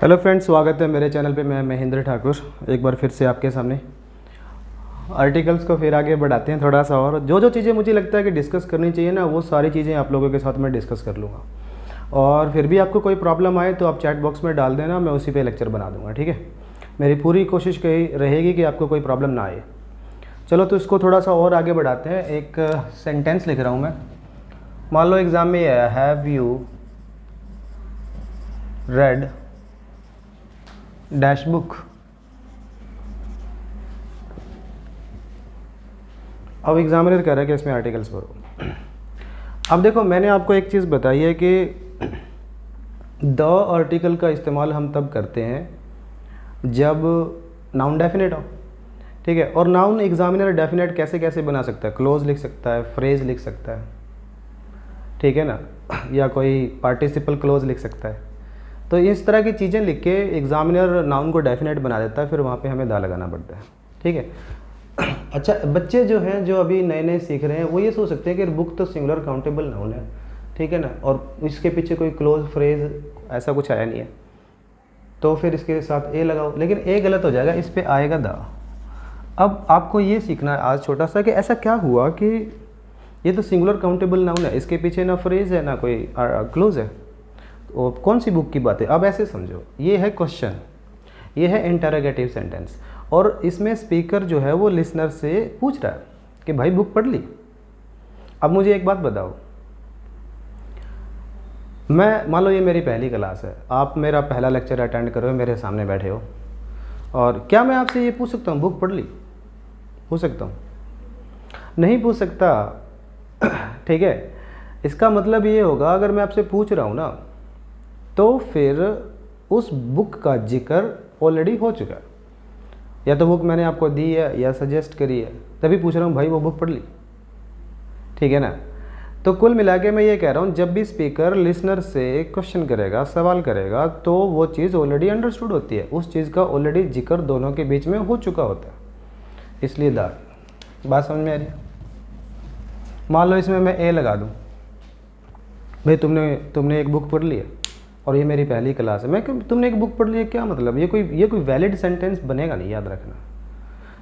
Hello friends, स्वागत है मेरे चैनल पे। मैं महेंद्र ठाकुर एक बार फिर से आपके सामने आर्टिकल्स को फिर आगे बढ़ाते हैं थोड़ा सा। और जो जो चीज़ें मुझे लगता है कि डिस्कस करनी चाहिए ना, वो सारी चीज़ें आप लोगों के साथ मैं डिस्कस कर लूँगा। और फिर भी आपको कोई प्रॉब्लम आए तो आप चैट बॉक्स में डाल देना, मैं उसी पे लेक्चर बना दूँगा। ठीक है, मेरी पूरी कोशिश रहेगी कि आपको कोई प्रॉब्लम ना आए। चलो तो इसको थोड़ा सा और आगे बढ़ाते हैं। एक सेंटेंस लिख रहा हूँ मैं। मान लो एग्ज़ाम में ये है, have you read dash book. अब एग्जामिनर कह रहा है कि इसमें आर्टिकल्स भरो। अब देखो, मैंने आपको एक चीज़ बताई है कि द आर्टिकल का इस्तेमाल हम तब करते हैं जब नाउन डेफिनेट हो। ठीक है, और नाउन एग्जामिनर डेफिनेट कैसे कैसे बना सकता है? क्लोज लिख सकता है, फ्रेज लिख सकता है, ठीक है ना, या कोई पार्टिसिपल क्लोज लिख सकता है। तो इस तरह की चीज़ें लिख के एग्जामिनर नाउन को डेफिनेट बना देता है, फिर वहाँ पे हमें दा लगाना पड़ता है। ठीक है। अच्छा, बच्चे जो हैं, जो अभी नए नए सीख रहे हैं, वो ये सोच सकते हैं कि बुक तो सिंगुलर काउंटेबल नाउन है, ठीक है ना, और इसके पीछे कोई क्लोज फ्रेज ऐसा कुछ आया नहीं है, तो फिर इसके साथ ए लगाओ। लेकिन ए गलत हो जाएगा, इस पर आएगा दा। अब आपको ये सीखना है आज छोटा सा कि ऐसा क्या हुआ कि ये तो सिंगुलर काउंटेबल नाउन है, इसके पीछे ना फ्रेज है ना कोई क्लोज है, और कौन सी बुक की बात है? अब ऐसे समझो, ये है क्वेश्चन, ये है इंटरोगेटिव सेंटेंस, और इसमें स्पीकर जो है वो लिसनर से पूछ रहा है कि भाई बुक पढ़ ली। अब मुझे एक बात बताओ, मैं मान लो ये मेरी पहली क्लास है, आप मेरा पहला लेक्चर अटेंड कर रहे हो, मेरे सामने बैठे हो, और क्या मैं आपसे ये पूछ सकता हूँ बुक पढ़ ली? पूछ सकता हूँ? नहीं पूछ सकता। ठीक है, इसका मतलब ये होगा, अगर मैं आपसे पूछ रहा हूँ ना, तो फिर उस बुक का जिक्र ऑलरेडी हो चुका है, या तो बुक मैंने आपको दी है या सजेस्ट करी है, तभी पूछ रहा हूँ भाई वो बुक पढ़ ली। ठीक है ना। तो कुल मिला के मैं ये कह रहा हूँ, जब भी स्पीकर लिसनर से क्वेश्चन करेगा, सवाल करेगा, तो वो चीज़ ऑलरेडी अंडरस्टूड होती है, उस चीज़ का ऑलरेडी जिक्र दोनों के बीच में हो चुका होता है, इसलिए बात समझ में आ रही है? मान लो इसमें मैं ए लगा दूँ, भाई तुमने एक बुक पढ़ ली है, और ये मेरी पहली क्लास है। मैं तुमने एक बुक पढ़ ली है, क्या मतलब? ये कोई वैलिड सेंटेंस बनेगा नहीं, याद रखना।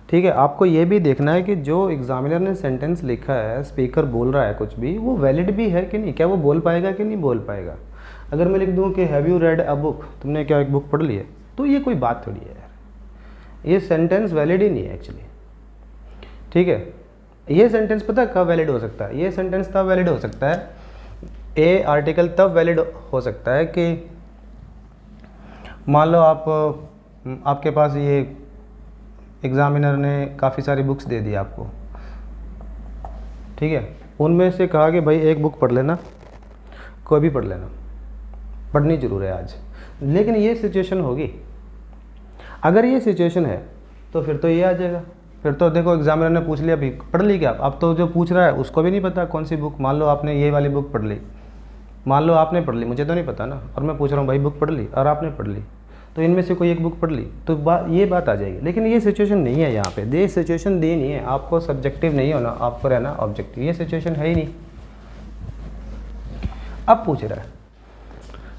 ठीक है, आपको ये भी देखना है कि जो एग्जामिनर ने सेंटेंस लिखा है, स्पीकर बोल रहा है कुछ भी, वो वैलिड भी है कि नहीं, क्या वो बोल पाएगा कि नहीं बोल पाएगा। अगर मैं लिख दूँ कि have you read a book, तुमने क्या एक बुक पढ़ ली है, तो ये कोई बात थोड़ी है यार, ये सेंटेंस वैलिड ही नहीं है एक्चुअली। ठीक है, ये सेंटेंस पता कब वैलिड हो सकता है? ये सेंटेंस तब वैलिड हो सकता है, ए आर्टिकल तब वैलिड हो सकता है कि मान लो आपके पास ये एग्ज़ामिनर ने काफ़ी सारी बुक्स दे दी आपको, ठीक है, उनमें से कहा कि भाई एक बुक पढ़ लेना, कोई भी पढ़ लेना, पढ़नी ज़रूर है आज। लेकिन ये सिचुएशन होगी, अगर ये सिचुएशन है तो फिर तो ये आ जाएगा। फिर तो देखो, एग्जामिनर ने पूछ लिया, भी पढ़ ली क्या? अब तो जो पूछ रहा है उसको भी नहीं पता कौन सी बुक। मान लो आपने ये वाली बुक पढ़ ली, मान लो आपने पढ़ ली, मुझे तो नहीं पता ना, और मैं पूछ रहा हूँ भाई बुक पढ़ ली, और आपने पढ़ ली, तो इनमें से कोई एक बुक पढ़ ली, तो ये बात आ जाएगी। लेकिन ये सिचुएशन नहीं है यहाँ पे, ये सिचुएशन दी नहीं है। आपको सब्जेक्टिव नहीं होना, आपको रहना ऑब्जेक्टिव। ये सिचुएशन है ही नहीं, अब पूछ रहा है,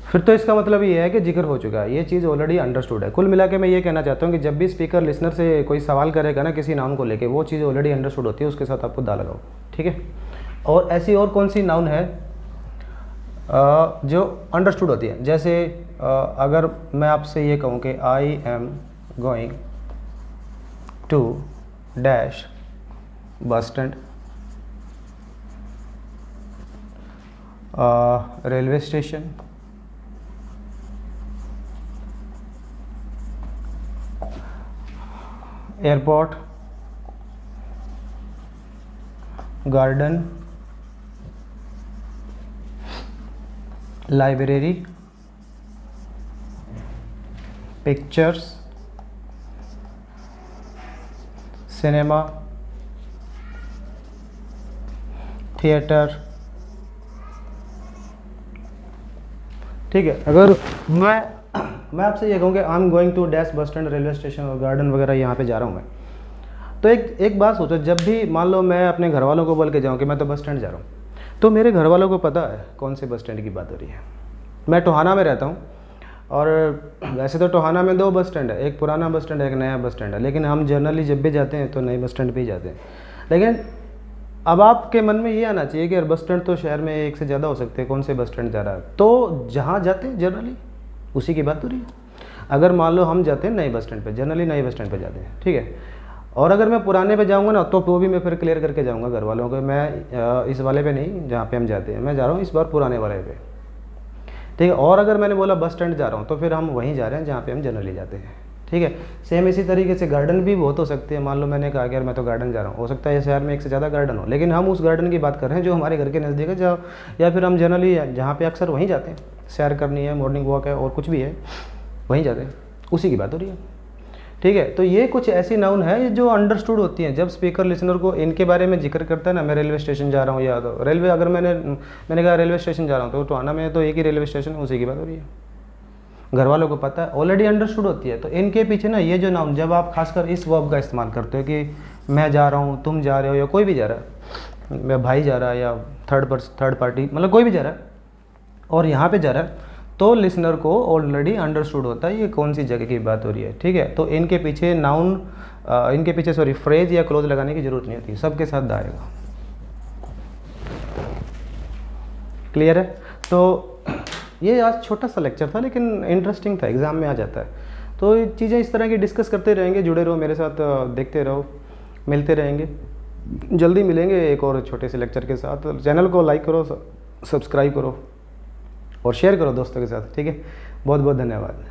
फिर तो इसका मतलब ये है कि जिक्र हो चुका है, ये चीज़ ऑलरेडी अंडरस्टूड है। कुल मिला के मैं ये कहना चाहता हूँ कि जब भी स्पीकर लिसनर से कोई सवाल करेगा ना किसी नाउन को लेके, वो चीज़ ऑलरेडी अंडरस्टूड होती है, उसके साथ आपको दा लगाओ। ठीक है, और ऐसी और कौन सी नाउन है जो अंडरस्टूड होती है? जैसे अगर मैं आपसे ये कहूँ कि I am going to dash bus stand, railway station, airport, garden, library, pictures, cinema, theatre. ठीक है, अगर मैं आपसे ये कहूँ कि I am going to dash bus stand, railway station और गार्डन वगैरह, यहाँ पे जा रहा हूँ मैं, तो एक बात सोचो, जब भी मान लो मैं अपने घर वालों को बोल के जाऊँ कि मैं तो बस स्टैंड जा रहा हूँ, तो मेरे घर वालों को पता है कौन से बस स्टैंड की बात हो रही है। मैं टोहाना में रहता हूँ, और वैसे तो टोहाना में 2 बस स्टैंड है, एक पुराना बस स्टैंड है, एक नया बस स्टैंड है, लेकिन हम जनरली जब भी जाते हैं तो नए बस स्टैंड पे ही जाते हैं। लेकिन अब आपके मन में ये आना चाहिए कि यार बस स्टैंड तो शहर में एक से ज़्यादा हो सकते हैं, कौन से बस स्टैंड जा रहा है, तो जहाँ जाते हैं जनरली उसी की बात हो रही है। अगर मान लो हम जाते हैं नए बस स्टैंड पे, जनरली नए बस स्टैंड पे जाते हैं, ठीक है, और अगर मैं पुराने पे जाऊंगा ना, तो वो भी मैं फिर क्लियर करके जाऊंगा घर वालों को, मैं इस वाले पे नहीं जहाँ पे हम जाते हैं, मैं जा रहा हूँ इस बार पुराने वाले पे, ठीक है। और अगर मैंने बोला बस स्टैंड जा रहा हूँ, तो फिर हम वहीं जा रहे हैं जहाँ पे हम जनरली जाते हैं, ठीक है। सेम इसी तरीके से गार्डन भी बहुत हो सकते हैं। मान लो मैंने कहा कि यार मैं तो गार्डन जा रहा हूँ, हो सकता है शहर में एक से ज़्यादा गार्डन हो, लेकिन हम उस गार्डन की बात कर रहे हैं जो हमारे घर के नज़दीक है, जहाँ या फिर हम जनरली जहाँ पे अक्सर वहीं जाते हैं, सैर करनी है, मॉर्निंग वॉक है और कुछ भी है, वहीं जाते हैं, उसी की बात हो रही है, ठीक है। तो ये कुछ ऐसी नाउन है जो अंडरस्टूड होती हैं। जब स्पीकर लिसनर को इनके बारे में जिक्र करता है ना, मैं रेलवे स्टेशन जा रहा हूँ, या तो रेलवे, अगर मैंने कहा रेलवे स्टेशन जा रहा हूँ, तो टोहाना में तो एक ही रेलवे स्टेशन है, उसी की बात हो रही है, घर वालों को पता है, ऑलरेडी अंडरस्टूड होती है। तो इनके पीछे ना ये जो नाउन, जब आप खासकर इस वर्ब का इस्तेमाल करते हो कि मैं जा रहा हूँ, तुम जा रहे हो, या कोई भी जा रहा है, मैं भाई जा रहा है, या थर्ड पार्टी, मतलब कोई भी जा रहा है और यहाँ पे जा रहा है, तो लिसनर को ऑलरेडी अंडरस्टूड होता है ये कौन सी जगह की बात हो रही है, ठीक है। तो इनके पीछे नाउन, इनके पीछे सॉरी फ्रेज या क्लोज लगाने की जरूरत नहीं होती, सबके साथ आएगा। क्लियर है? तो ये आज छोटा सा लेक्चर था, लेकिन इंटरेस्टिंग था, एग्ज़ाम में आ जाता है। तो ये चीज़ें इस तरह की डिस्कस करते रहेंगे, जुड़े रहो मेरे साथ, देखते रहो, मिलते रहेंगे, जल्दी मिलेंगे एक और छोटे से लेक्चर के साथ। चैनल को लाइक करो, सब्सक्राइब करो और शेयर करो दोस्तों के साथ, ठीक है। बहुत बहुत धन्यवाद।